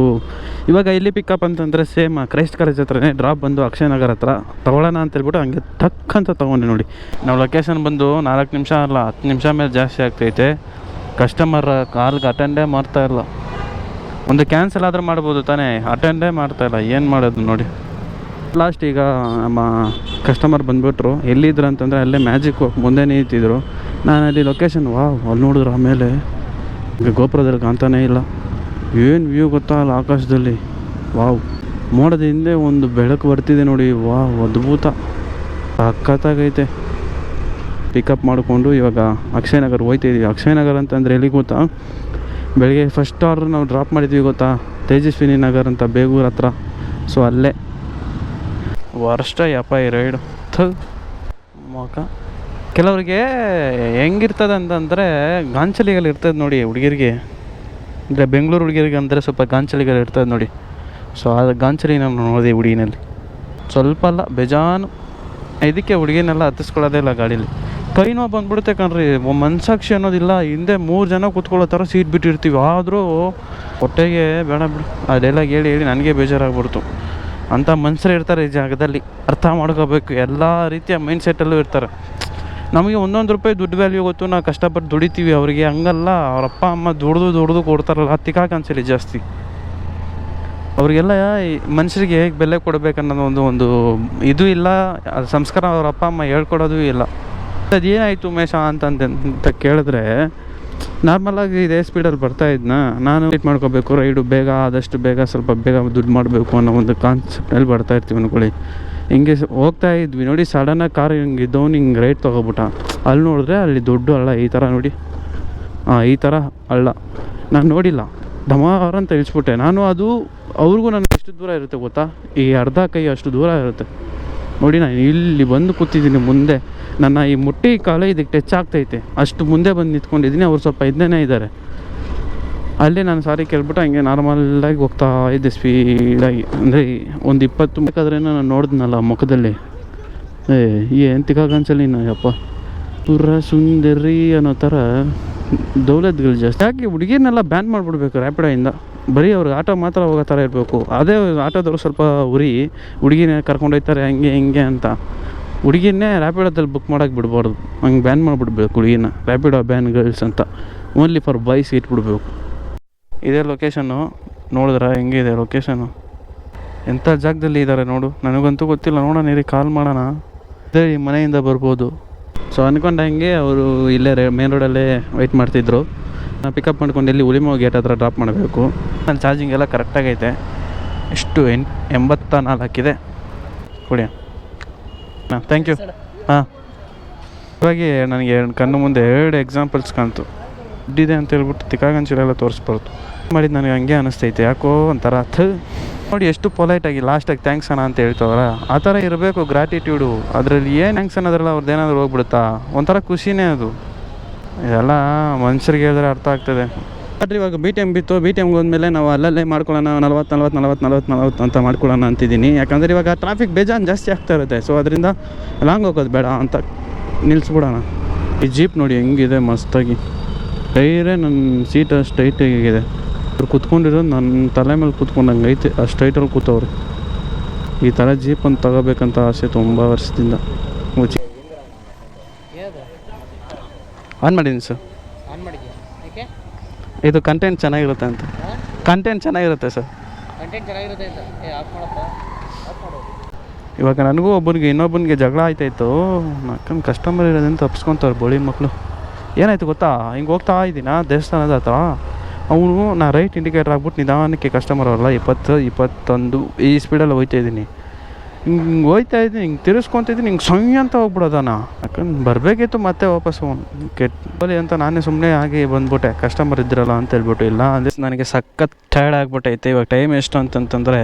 ಇವಾಗ ಇಲ್ಲಿ ಪಿಕಪ್ ಅಂತಂದರೆ ಸೇಮ್ ಕ್ರೈಸ್ಟ್ ಕಾಲೇಜ್ ಹತ್ರನೇ ಡ್ರಾಪ್ ಬಂದು ಅಕ್ಷಯ ನಗರ ಹತ್ರ ತೊಗೊಳ್ಳೋಣ ಅಂತ ಹೇಳ್ಬಿಟ್ಟು ಹಂಗೆ ಟಕ್ ಅಂತ ತೊಗೊಂಡೆ ನೋಡಿ. ನಾವು ಲೊಕೇಶನ್ ಬಂದು 4 ನಿಮಿಷ ಅಲ್ಲ 10 ನಿಮಿಷ ಮೇಲೆ ಜಾಸ್ತಿ ಆಗ್ತೈತೆ. ಕಸ್ಟಮರ್ ಕಾಲ್ಗೆ ಅಟೆಂಡೇ ಮಾಡ್ತಾಯಿಲ್ಲ. ಒಂದು ಕ್ಯಾನ್ಸಲ್ ಆದರೂ ಮಾಡ್ಬೋದು ತಾನೇ, ಅಟೆಂಡೇ ಮಾಡ್ತಾಯಿಲ್ಲ. ಏನು ಮಾಡೋದು ನೋಡಿ. ಲಾಸ್ಟ್ ಈಗ ನಮ್ಮ ಕಸ್ಟಮರ್ ಬಂದುಬಿಟ್ರು. ಎಲ್ಲಿದ್ರು ಅಂತಂದರೆ ಅಲ್ಲೇ ಮ್ಯಾಜಿಕ್ ವಾಕ್ ಮುಂದೆ ನಿಂತಿದ್ರು. ನಾನು ಅಲ್ಲಿ ಲೊಕೇಶನ್ ಅಲ್ಲಿ ನೋಡಿದ್ರು. ಆಮೇಲೆ ಈಗ ಗೋಪುರದಲ್ಲಿ ಕಾಣ್ತಾನೇ ಇಲ್ಲ. ಏನು ವ್ಯೂ ಗೊತ್ತಾ ಅಲ್ಲ ಆಕಾಶದಲ್ಲಿ. ಮೋಡದ ಹಿಂದೆ ಒಂದು ಬೆಳಕು ಬರ್ತಿದೆ ನೋಡಿ. ಅದ್ಭುತ, ಸಖತ್ತಾಗೈತೆ. ಪಿಕಪ್ ಮಾಡಿಕೊಂಡು ಇವಾಗ ಅಕ್ಷಯ ನಗರ ಹೋಗ್ತಾಯಿದ್ದೀವಿ. ಅಕ್ಷಯ ನಗರ ಅಂತಂದರೆ ಎಲ್ಲಿ ಗೊತ್ತಾ, ಬೆಳಗ್ಗೆ ಫಸ್ಟ್ ಆರ್ಡರ್ ನಾವು ಡ್ರಾಪ್ ಮಾಡಿದ್ವಿ ಗೊತ್ತಾ, ತೇಜಸ್ವಿನಿ ನಗರ್ ಅಂತ ಬೇಗೂರು ಹತ್ರ. ಸೊ ಅಲ್ಲೇ ವರ್ಷ ಯಪ್ಪ ಈ ರೈಡು ಮಕ. ಕೆಲವ್ರಿಗೆ ಹೆಂಗಿರ್ತದೆ ಅಂತಂದರೆ ಗಾಂಚಲಿಗಳು ಇರ್ತದೆ ನೋಡಿ ಹುಡುಗಿರಿಗೆ, ಅಂದರೆ ಬೆಂಗಳೂರು ಹುಡುಗಿರಿಗೆ ಅಂದರೆ ಸ್ವಲ್ಪ ಗಾಂಚಲಿಗಳು ಇರ್ತದೆ ನೋಡಿ. ಸೊ ಅದು ಗಾಂಚಲಿ ನಾವು ನೋಡಿದೆ ಹುಡುಗಿನಲ್ಲಿ. ಸ್ವಲ್ಪ ಅಲ್ಲ ಬೇಜಾನು. ಇದಕ್ಕೆ ಹುಡುಗಿನೆಲ್ಲ ಹತ್ತಿಸ್ಕೊಳ್ಳೋದೇ ಇಲ್ಲ ಗಾಡೀಲಿ. ಕೈ ನೋವು ಬಂದ್ಬಿಡುತ್ತೆ ಕಣ್ರಿ. ಮನಸಾಕ್ಷಿ ಅನ್ನೋದಿಲ್ಲ. ಹಿಂದೆ 3 ಜನ ಕೂತ್ಕೊಳ್ಳೋ ಥರ ಸೀಟ್ ಬಿಟ್ಟಿರ್ತೀವಿ. ಆದರೂ ಹೊಟ್ಟೆಗೆ ಬೇಡ ಬಿಡು ಅದೆಲ್ಲ ಹೇಳಿ ನನಗೆ ಬೇಜಾರಾಗ್ಬಿಡ್ತು. ಅಂಥ ಮನುಷ್ಯರು ಇರ್ತಾರೆ ಈ ಜಾಗದಲ್ಲಿ, ಅರ್ಥ ಮಾಡ್ಕೋಬೇಕು. ಎಲ್ಲ ರೀತಿಯ ಮೈಂಡ್ ಸೆಟ್ಟಲ್ಲೂ ಇರ್ತಾರೆ. ನಮಗೆ 1 ರೂಪಾಯಿ ದುಡ್ಡು ವ್ಯಾಲ್ಯೂ ಗೊತ್ತು, ನಾವು ಕಷ್ಟಪಟ್ಟು ದುಡಿತೀವಿ. ಅವರಿಗೆ ಹಂಗಲ್ಲ. ಅವ್ರ ಅಪ್ಪ ಅಮ್ಮ ದುಡ್ದು ಕೊಡ್ತಾರಲ್ಲ, ತಿಕ್ಕಾಕ ಅನ್ಸಲಿ ಜಾಸ್ತಿ. ಅವರಿಗೆಲ್ಲ ಮನುಷ್ಯರಿಗೆ ಹೇಗೆ ಬೆಲೆ ಕೊಡಬೇಕನ್ನೋದು ಒಂದು ಇದು ಇಲ್ಲ, ಅದು ಸಂಸ್ಕಾರ ಅವ್ರ ಅಪ್ಪ ಅಮ್ಮ ಹೇಳ್ಕೊಡೋದು ಇಲ್ಲ. ಅದೇನಾಯಿತು ಉಮೇಶ ಅಂತ ಕೇಳಿದ್ರೆ, ನಾರ್ಮಲಾಗಿ ಇದೇ ಸ್ಪೀಡಲ್ಲಿ ಬರ್ತಾಯಿದ್ನ ನಾನು ವೇಟ್ ಮಾಡ್ಕೋಬೇಕು, ರೈಡು ಬೇಗ ಆದಷ್ಟು ಬೇಗ ಸ್ವಲ್ಪ ಬೇಗ ದುಡ್ಡು ಮಾಡಬೇಕು ಅನ್ನೋ ಒಂದು ಕಾನ್ಸೆಪ್ಟಲ್ಲಿ ಬರ್ತಾಯಿರ್ತೀವಿ ಅಂದ್ಕೊಳ್ಳಿ. ಹಿಂಗೆ ಹೋಗ್ತಾ ಇದ್ವಿ ನೋಡಿ. ಸಡನ್ನಾಗಿ ಕಾರ್ ಹಿಂಗೆ ಇದ್ದವನು ಹಿಂಗೆ ರೈಟ್ ತೊಗೊಬಿಟ್ಟ. ಅಲ್ಲಿ ನೋಡಿದ್ರೆ ಅಲ್ಲಿ ದೊಡ್ಡ ಹಳ್ಳ ಈ ಥರ ನೋಡಿ. ಈ ಥರ ಹಳ್ಳ ನಾನು ನೋಡಿಲ್ಲ. ಡಮಾರ್ ಅಂತ ಇಳಿಸ್ಬಿಟ್ಟೆ ನಾನು. ಅದು ಅವ್ರಿಗೂ ನನಗೆ ಎಷ್ಟು ದೂರ ಇರುತ್ತೆ ಗೊತ್ತಾ, ಈ ಅರ್ಧ ಕೈ ಅಷ್ಟು ದೂರ ಇರುತ್ತೆ ನೋಡಿ. ನಾನು ಇಲ್ಲಿ ಬಂದು ಕೂತಿದ್ದೀನಿ ಮುಂದೆ. ನನ್ನ ಈ ಮುಟ್ಟಿ ಕಾಲ ಇದಕ್ಕೆ ಟಚ್ ಆಗ್ತೈತೆ. ಅಷ್ಟು ಮುಂದೆ ಬಂದು ನಿಂತ್ಕೊಂಡಿದ್ದೀನಿ. ಅವ್ರು ಸ್ವಲ್ಪ ಇದನ್ನೇ ಇದ್ದಾರೆ. ಅಲ್ಲೇ ನಾನು ಸಾರಿ ಕೇಳ್ಬಿಟ್ಟು ಹಂಗೆ ನಾರ್ಮಲಾಗಿ ಹೋಗ್ತಾ ಇದ್ದೆ ಸ್ಪೀಡಾಗಿ. ಅಂದರೆ ಒಂದು 20 ಬೇಕಾದ್ರೆ ನಾನು ನೋಡಿದ್ನಲ್ಲ ಮುಖದಲ್ಲಿ, ಏನು ತಿಕ್ಕಾಗನ್ಸಲ್ಲಿ ಯಪ್ಪ ಪುರ ಸುಂದರಿ ಅನ್ನೋ ಥರ ದೌಲತ್ಗಳು ಜಾಸ್ತಿ. ಯಾಕೆ ಹುಡುಗಿರ್ನೆಲ್ಲ ಬ್ಯಾನ್ ಮಾಡಿಬಿಡ್ಬೇಕು ರ್ಯಾಪಿಡೋಯಿಂದ. ಬರೀ ಅವ್ರಿಗೆ ಆಟೋ ಮಾತ್ರ ಹೋಗೋ ಥರ ಇರಬೇಕು. ಅದೇ ಆಟೋದವ್ರು ಸ್ವಲ್ಪ ಉರಿ ಹುಡುಗಿನೇ ಕರ್ಕೊಂಡೋಗ್ತಾರೆ ಹಂಗೆ ಹಿಂಗೆ ಅಂತ. ಹುಡುಗಿನೇ ರ್ಯಾಪಿಡೋದಲ್ಲಿ ಬುಕ್ ಮಾಡೋಕ್ಕೆ ಬಿಡ್ಬಾರ್ದು. ಹಂಗೆ ಬ್ಯಾನ್ ಮಾಡಿಬಿಡ್ಬೇಕು ಹುಡುಗಿನ. ರ್ಯಾಪಿಡೋ ಬ್ಯಾನ್ ಗರ್ಲ್ಸ್ ಅಂತ ಓನ್ಲಿ ಫಾರ್ ಬಾಯ್ಸ್ ಇಟ್ಬಿಡ್ಬೇಕು. ಇದೇ ಲೊಕೇಶನ್ನು ನೋಡಿದ್ರೆ ಹೆಂಗಿದೆ ಲೊಕೇಶನ್ನು, ಎಂಥ ಜಾಗದಲ್ಲಿ ಇದ್ದಾರೆ ನೋಡು. ನನಗಂತೂ ಗೊತ್ತಿಲ್ಲ. ನೋಡೋಣ ಇರಿ, ಕಾಲ್ ಮಾಡೋಣ. ಅದೇ ಈ ಮನೆಯಿಂದ ಬರ್ಬೋದು. ಸೊ ಅಂದ್ಕೊಂಡು ಹಂಗೆ ಅವರು ಇಲ್ಲೇ ಮೇನ್ ರೋಡಲ್ಲೇ ವೆಯ್ಟ್ ಮಾಡ್ತಿದ್ರು. ಪಿಕಪ್ ಮಾಡ್ಕೊಂಡು ಇಲ್ಲಿ ಹುಲಿಮೋ ಗೇಟ್ ಹತ್ರ ಡ್ರಾಪ್ ಮಾಡಬೇಕು. ನನ್ನ ಚಾರ್ಜಿಂಗ್ ಎಲ್ಲ ಕರೆಕ್ಟಾಗೈತೆ. ಎಷ್ಟು 84 ಇದೆ. ಕೊಡಿ ಥ್ಯಾಂಕ್ ಯು. ಇವಾಗ ನನಗೆ ಕಣ್ಣು ಮುಂದೆ 2 ಎಕ್ಸಾಂಪಲ್ಸ್ ಕಾಣ್ತು. ದುಡ್ಡಿದೆ ಅಂತ ಹೇಳ್ಬಿಟ್ಟು ತಿಕ್ಕಾಗಂಚಿಲೆಲ್ಲ ತೋರಿಸ್ಬಾರ್ದು ಮಾಡಿದ್ದು. ನನಗೆ ಹಂಗೆ ಅನ್ನಿಸ್ತೈತೆ. ಯಾಕೋ ಒಂಥರ ನೋಡಿ ಎಷ್ಟು ಪೊಲೈಟಾಗಿ ಲಾಸ್ಟಾಗಿ ಥ್ಯಾಂಕ್ಸ್ ಅಣ್ಣ ಅಂತ ಹೇಳ್ತವ್ರ. ಆ ಥರ ಇರಬೇಕು ಗ್ರ್ಯಾಟಿಟ್ಯೂಡು. ಅದರಲ್ಲಿ ಏನು ಥ್ಯಾಂಕ್ಸ್ ಅನ್ನೋದ್ರಲ್ಲ ಅವ್ರದ್ದು ಏನಾದರೂ ಹೋಗ್ಬಿಡುತ್ತಾ, ಒಂಥರ ಖುಷಿನೇ ಅದು. ಇದೆಲ್ಲ ಮನುಷ್ಯರಿಗೆ ಹೇಳಿದ್ರೆ ಅರ್ಥ ಆಗ್ತದೆ. ಆದರೆ ಇವಾಗ BTM ಬಿತ್ತು. BTMಗೆ ಹೋದ್ಮೇಲೆ ನಾವು ಅಲ್ಲಲ್ಲೇ ಮಾಡ್ಕೊಳ್ಳೋಣ, 40 ಅಂತ ಮಾಡ್ಕೊಳ್ಳೋಣ ಅಂತಿದ್ದೀನಿ. ಯಾಕಂದರೆ ಇವಾಗ ಟ್ರಾಫಿಕ್ ಬೇಜಾನ್ ಜಾಸ್ತಿ ಆಗ್ತಾ ಇರುತ್ತೆ. ಸೊ ಅದರಿಂದ ಲಾಂಗ್ ಹೋಗೋದು ಬೇಡ ಅಂತ ನಿಲ್ಲಿಸ್ಬಿಡೋಣ. ಈ ಜೀಪ್ ನೋಡಿ ಹೆಂಗಿದೆ ಮಸ್ತಾಗಿ. ಟೈರೇ ನನ್ನ ಸೀಟ್ ಸ್ಟ್ರೈಟಾಗಿದೆ. ಅವ್ರು ಕೂತ್ಕೊಂಡಿರೋದು ನನ್ನ ತಲೆ ಮೇಲೆ ಕೂತ್ಕೊಂಡಂಗೆ ಐತೆ. ಆ ಸ್ಟ್ರೈಟಲ್ಲಿ ಕೂತವ್ರು. ಈ ಥರ ಜೀಪ್ ಒಂದು ತಗೋಬೇಕಂತ ಆಸೆ ತುಂಬ ವರ್ಷದಿಂದ. ಆನ್ ಮಾಡಿದ್ದೀನಿ ಸರ್. ಇದು ಕಂಟೆಂಟ್ ಚೆನ್ನಾಗಿರುತ್ತೆ ಅಂತ. ಕಂಟೆಂಟ್ ಚೆನ್ನಾಗಿರುತ್ತೆ ಸರ್. ಇವಾಗ ನನಗೂ ಇನ್ನೊಬ್ಬನಿಗೆ ಜಗಳ ಆಯ್ತಾಯಿತ್ತು. ನಾಲ್ಕು ಕಸ್ಟಮರ್ ಇರೋದಂತ ತಪ್ಪಿಸ್ಕೊತಾರೆ ಬೋಳಿ ಮಕ್ಕಳು. ಏನಾಯ್ತು ಗೊತ್ತಾ, ಹಿಂಗೆ ಹೋಗ್ತಾ ಇದ್ದೀನ ದೇವಸ್ಥಾನದ ಹತ್ರ. ಅವನು ನಾ ರೈಟ್ ಇಂಡಿಕೇಟರ್ ಆಗ್ಬಿಟ್ಟು ನಿಧಾನಕ್ಕೆ ಕಸ್ಟಮರ್ ಅವರಲ್ಲ 20, 21 ಈ ಸ್ಪೀಡಲ್ಲಿ ಹೋಗ್ತಾಯಿದ್ದೀನಿ. ಹಿಂಗೆ ಹೋಯ್ತಾ ಇದ್ದೀನಿ, ಹಿಂಗೆ ತಿರ್ಸ್ಕೊತಿದ್ದೀನಿ, ಹಿಂಗೆ ಸೊಯ್ ಅಂತ ಹೋಗ್ಬಿಡೋದಣ್ಣ. ಯಾಕಂದ್ರೆ ಬರಬೇಕಿತ್ತು ಮತ್ತೆ ವಾಪಸ್ಸು ಕೆಟ್ಟಲಿ ಅಂತ ನಾನೇ ಸುಮ್ಮನೆ ಆಗಿ ಬಂದ್ಬಿಟ್ಟೆ. ಕಸ್ಟಮರ್ ಇದ್ದಿರಲ್ಲ ಅಂತ ಹೇಳ್ಬಿಟ್ಟು. ಇಲ್ಲ ಅಂದರೆ ನನಗೆ ಸಖತ್ ಟಯರ್ಡ್ ಆಗಿಬಿಟ್ಟೈತೆ. ಇವಾಗ ಟೈಮ್ ಎಷ್ಟು ಅಂತಂತಂದರೆ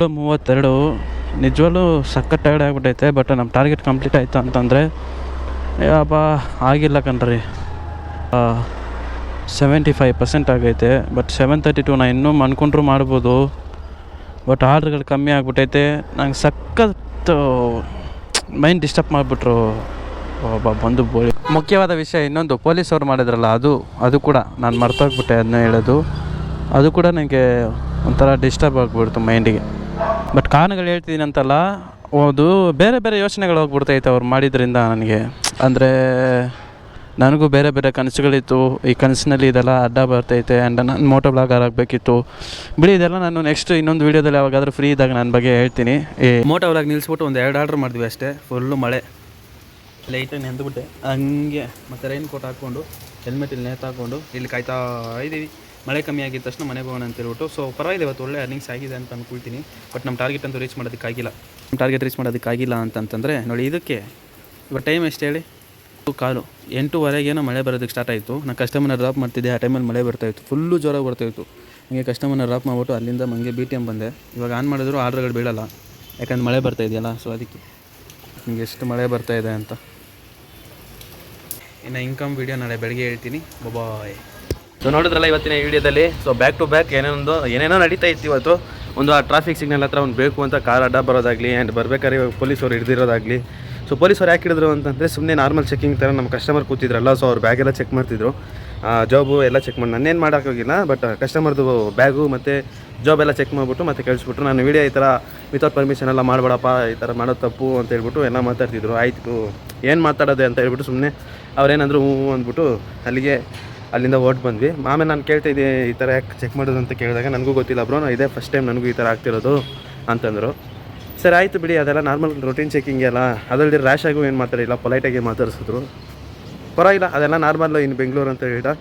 32. ನಿಜವಲ್ಲೂ ಸಖತ್ ಟಯರ್ಡ್ ಆಗಿಬಿಟ್ಟೈತೆ. ಬಟ್ ನಮ್ಮ ಟಾರ್ಗೆಟ್ ಕಂಪ್ಲೀಟ್ ಆಯಿತು ಅಂತಂದರೆ ಯಪ್ಪ ಆಗಿಲ್ಲ ಕಣ್ರಿ. 75% ಆಗೈತೆ. ಬಟ್ 732 ನಾನು ಇನ್ನೂ ಅನ್ಕೊಂಡ್ರು ಮಾಡ್ಬೋದು. ಬಟ್ ಆರ್ಡ್ರ್ಗಳು ಕಮ್ಮಿ ಆಗಿಬಿಟ್ಟೈತೆ. ನಂಗೆ ಸಖತ್ತು ಮೈಂಡ್ ಡಿಸ್ಟರ್ಬ್ ಮಾಡಿಬಿಟ್ರು ಬಂದು ಬೋಳಿ. ಮುಖ್ಯವಾದ ವಿಷಯ ಇನ್ನೊಂದು, ಪೊಲೀಸವ್ರು ಮಾಡಿದ್ರಲ್ಲ ಅದು ಕೂಡ ನಾನು ಮರ್ತೋಗ್ಬಿಟ್ಟೆ ಅದನ್ನ ಹೇಳೋದು. ಅದು ಕೂಡ ನನಗೆ ಒಂಥರ ಡಿಸ್ಟರ್ಬ್ ಆಗಿಬಿಡ್ತು ಮೈಂಡಿಗೆ. ಬಟ್ ಕಾರಣಗಳು ಹೇಳ್ತಿದ್ದೀನಿ ಅಂತಲ್ಲ, ಅದು ಬೇರೆ ಬೇರೆ ಯೋಚನೆಗಳು ಹೋಗ್ಬಿಡ್ತೈತೆ ಅವ್ರು ಮಾಡಿದ್ರಿಂದ ನನಗೆ. ಅಂದರೆ ನನಗೂ ಬೇರೆ ಬೇರೆ ಕನಸುಗಳಿತ್ತು. ಈ ಕನಸಿನಲ್ಲಿ ಇದೆಲ್ಲ ಅಡ್ಡ ಬರ್ತೈತೆ. ಆ್ಯಂಡ್ ನಾನು ಮೋಟೋ ಬ್ಲಾಗರ್ ಆಗಬೇಕಿತ್ತು. ಬಿಡಿ, ಇದೆಲ್ಲ ನಾನು ನೆಕ್ಸ್ಟ್ ಇನ್ನೊಂದು ವೀಡಿಯೋದಲ್ಲಿ ಯಾವಾಗಾದ್ರೂ ಫ್ರೀ ಇದ್ದಾಗ ನನ್ನ ಬಗ್ಗೆ ಹೇಳ್ತೀನಿ. ಈ ಮೋಟೋ ಬ್ಲಾಗ್ ನಿಲ್ಲಿಸ್ಬಿಟ್ಟು ಒಂದು 2 ಆರ್ಡ್ರ್ ಮಾಡಿದ್ವಿ ಅಷ್ಟೇ. ಫುಲ್ಲು ಮಳೆ, ಲೈಟಾಗಿ ನೆಂದುಬಿಟ್ಟೆ ಹಂಗೆ. ಮತ್ತು ರೈನ್ ಕೋಟ್ ಹಾಕ್ಕೊಂಡು ಹೆಲ್ಮೆಟ್ ಇಲ್ಲಿ ನೇತಾಕೊಂಡು ಇಲ್ಲಿ ಕಾಯ್ತಾ ಇದ್ದೀವಿ. ಮಳೆ ಕಮ್ಮಿ ಆಗಿದ ತಕ್ಷಣ ಮನೆಗೆ ಹೋಗೋಣ ಅಂತ ಹೇಳ್ಬಿಟ್ಟು. ಸೊ ಪರವಾಗಿಲ್ಲ, ಇವತ್ತು ಒಳ್ಳೆ ಅರ್ನಿಂಗ್ಸ್ ಆಗಿದೆ ಅಂತ ಅಂದ್ಕೊಳ್ತೀನಿ. ಬಟ್ ನಮ್ಮ ಟಾರ್ಗೆಟ್ ಅಂತೂ ರೀಚ್ ಮಾಡೋದಕ್ಕಾಗಿಲ್ಲ ಅಂತಂತಂದರೆ ನೋಡಿ, ಇದಕ್ಕೆ ಇವಾಗ ಟೈಮ್ ಎಷ್ಟು ಹೇಳಿ, 8:15 ಮಳೆ ಬರೋದಕ್ಕೆ ಸ್ಟಾರ್ಟ್ ಆಯಿತು. ನಾನು ಕಸ್ಟಮರ್ನ ಡ್ರಾಪ್ ಮಾಡ್ತಿದ್ದೆ. ಆ ಟೈಮಲ್ಲಿ ಮಳೆ ಬರ್ತಾಯಿತ್ತು, ಫುಲ್ಲು ಜೋರಾಗಿ ಬರ್ತಾಯಿತ್ತು. ಹಂಗೆ ಕಸ್ಟಮರ್ನ ಡ್ರಾಪ್ ಮಾಡಿಬಿಟ್ಟು ಅಲ್ಲಿಂದ ಹಂಗೆ BTM ಬಂದೆ. ಇವಾಗ ಆನ್ ಮಾಡಿದ್ರು ಆರ್ಡ್ರ್ಗಳು ಬೀಳಲ್ಲ, ಯಾಕಂದ್ರೆ ಮಳೆ ಬರ್ತಾಯಿದೆಯಲ್ಲ. ಸೊ ಅದಕ್ಕೆ ನಿಮಗೆ ಎಷ್ಟು ಮಳೆ ಬರ್ತಾಯಿದೆ ಅಂತ. ಇನ್ನು ಇನ್ಕಮ್ ವೀಡಿಯೋ ನಾಳೆ ಬೆಳಗ್ಗೆ ಹೇಳ್ತೀನಿ. ಬಾಯ್. ಸೊ ನೋಡಿದ್ರಲ್ಲ ಇವತ್ತಿನ ಈ ವಿಡಿಯೋದಲ್ಲಿ. ಸೊ ಬ್ಯಾಕ್ ಟು ಬ್ಯಾಕ್ ಏನೇನೋ ನಡೀತಾ ಇತ್ತು ಇವತ್ತು. ಒಂದು ಆ ಟ್ರಾಫಿಕ್ ಸಿಗ್ನಲ್ ಹತ್ರ ಒಂದು ಬೇಕು ಅಂತ ಕಾರ್ ಅಡ್ಡ ಬರೋದಾಗಲಿ, ಆ್ಯಂಡ್ ಬರ್ಬೇಕಾದ್ರೆ ಪೊಲೀಸವ್ರು ಹಿಡ್ದಿರೋದಾಗಲಿ. ಸೊ ಪೊಲೀಸವ್ರು ಯಾಕೆ ಹಿಡಿದ್ರು ಅಂತಂದರೆ, ಸುಮ್ಮನೆ ನಾರ್ಮಲ್ ಚೆಕಿಂಗ್ ಥರ ನಮ್ಮ ಕಸ್ಟಮರ್ ಕೂತಿದ್ರಲ್ಲ. ಸೊ ಅವ್ರ ಬ್ಯಾಗೆಲ್ಲ ಚೆಕ್ ಮಾಡ್ತಿದ್ರು, ಜಾಬು ಎಲ್ಲ ಚೆಕ್ ಮಾಡಿ. ನನ್ನೇನು ಮಾಡೋಕ್ಕಾಗಿಲ್ಲ. ಬಟ್ ಕಸ್ಟಮರ್ದು ಬ್ಯಾಗು ಮತ್ತು ಜಾಬ್ ಎಲ್ಲ ಚೆಕ್ ಮಾಡಿಬಿಟ್ಟು ಮತ್ತೆ ಕಳಿಸ್ಬಿಟ್ರು. ನಾನು ವೀಡಿಯೋ ಈ ಥರ ವಿತೌಟ್ ಪರ್ಮಿಷನ್ ಎಲ್ಲ ಮಾಡಬೇಡಪ್ಪ, ಈ ಥರ ಮಾಡೋದು ತಪ್ಪು ಅಂತ ಹೇಳ್ಬಿಟ್ಟು ಎಲ್ಲ ಮಾತಾಡ್ತಿದ್ರು. ಆಯಿತು, ಏನು ಮಾತಾಡೋದೆ ಅಂತ ಹೇಳ್ಬಿಟ್ಟು ಸುಮ್ಮನೆ ಅವ್ರೇನಾದರೂ ಅಂದ್ಬಿಟ್ಟು ಅಲ್ಲಿಂದ ಓಟ್ ಬಂದ್ವಿ. ಆಮೇಲೆ ನಾನು ಕೇಳ್ತಾಯಿದ್ದೆ, ಈ ಥರ ಯಾಕೆ ಚೆಕ್ ಮಾಡೋದು ಅಂತ ಕೇಳಿದಾಗ, ನನಗೂ ಗೊತ್ತಿಲ್ಲ ಬ್ರೋ, ಇದೇ ಫಸ್ಟ್ ಟೈಮ್ ನನಗೂ ಈ ಥರ ಆಗ್ತಿರೋದು ಅಂತಂದರು. ಸರಿ ಆಯಿತು ಬಿಡಿ, ಅದೆಲ್ಲ ನಾರ್ಮಲ್ ರೂಟೀನ್ ಚೆಕಿಂಗ್ ಎಲ್ಲ. ಅದರಲ್ಲಿ ರ್ಯಾಶ್ ಆಗು ಏನು ಮಾತಾಡಿಲ್ಲ, ಪೊಲೈಟಾಗಿ ಮಾತಾಡಿಸಿದ್ರು. ಪರವಾಗಿಲ್ಲ, ಅದೆಲ್ಲ ನಾರ್ಮಲ್ ಇನ್ನು ಬೆಂಗಳೂರು ಅಂತ ಹೇಳಿದ.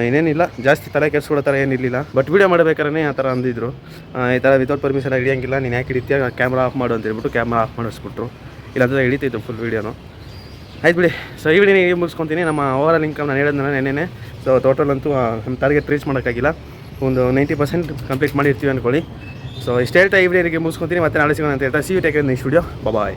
ಇನ್ನೇನಿಲ್ಲ, ಜಾಸ್ತಿ ತಲೆ ಕೆಡಿಸ್ಕೊಡೋ ಥರ ಏನಿರಲಿಲ್ಲ. ಬಟ್ ವೀಡಿಯೋ ಮಾಡಬೇಕಾದ್ರೆ ಆ ಥರ ಅಂದಿದ್ರು, ಈ ಥರ ವಿತೌಟ್ ಪರ್ಮಿಷನ್ ಹಿಡಿಯೋಂಗಿಲ್ಲ, ನೀನು ಯಾಕೆ ಹಿಡಿತೀಯ, ಕ್ಯಾಮ್ರಾ ಆಫ್ ಮಾಡು ಅಂತ ಹೇಳ್ಬಿಟ್ಟು ಕ್ಯಾಮ್ರಾ ಆಫ್ ಮಾಡಿಸ್ಬಿಟ್ರು. ಇಲ್ಲಾಂದರೆ ಹಿಡಿತಿತ್ತು ಫುಲ್ ವೀಡಿಯೋನು. ಆಯ್ತು ಬಿಡಿ. ಸೊ ಈ ವಿಡಿಯೋ ಈಗ ಮುಗಿಸ್ಕೊತೀನಿ. ನಮ್ಮ ಓವರಾಲ್ ಇನ್ಕಮ್ ನಾನು ಹೇಳಿದ್ನಲ್ಲ ನೆನ್ನೆ. ಸೊ ಟೋಟಲ್ ಅಂತೂ ನಮ್ಮ ಟಾರ್ಗೆಟ್ ರೀಚ್ ಮಾಡೋಕ್ಕಾಗಿಲ್ಲ. ಒಂದು 90% ಕಂಪ್ಲೀಟ್ ಮಾಡಿರ್ತೀವಿ ಅಂದ್ಕೊಳ್ಳಿ. ಸೊ ಇಷ್ಟು ಹೇಳ್ತಾ ಈ ವಿಡಿಯೋಗೆ ಮುಗಿಸ್ಕೊತೀನಿ. ಮತ್ತೆ ನಾಳೆ ಸಿಗೋಣ ಅಂತ ಹೇಳ್ತಾ see you take next video. Bye.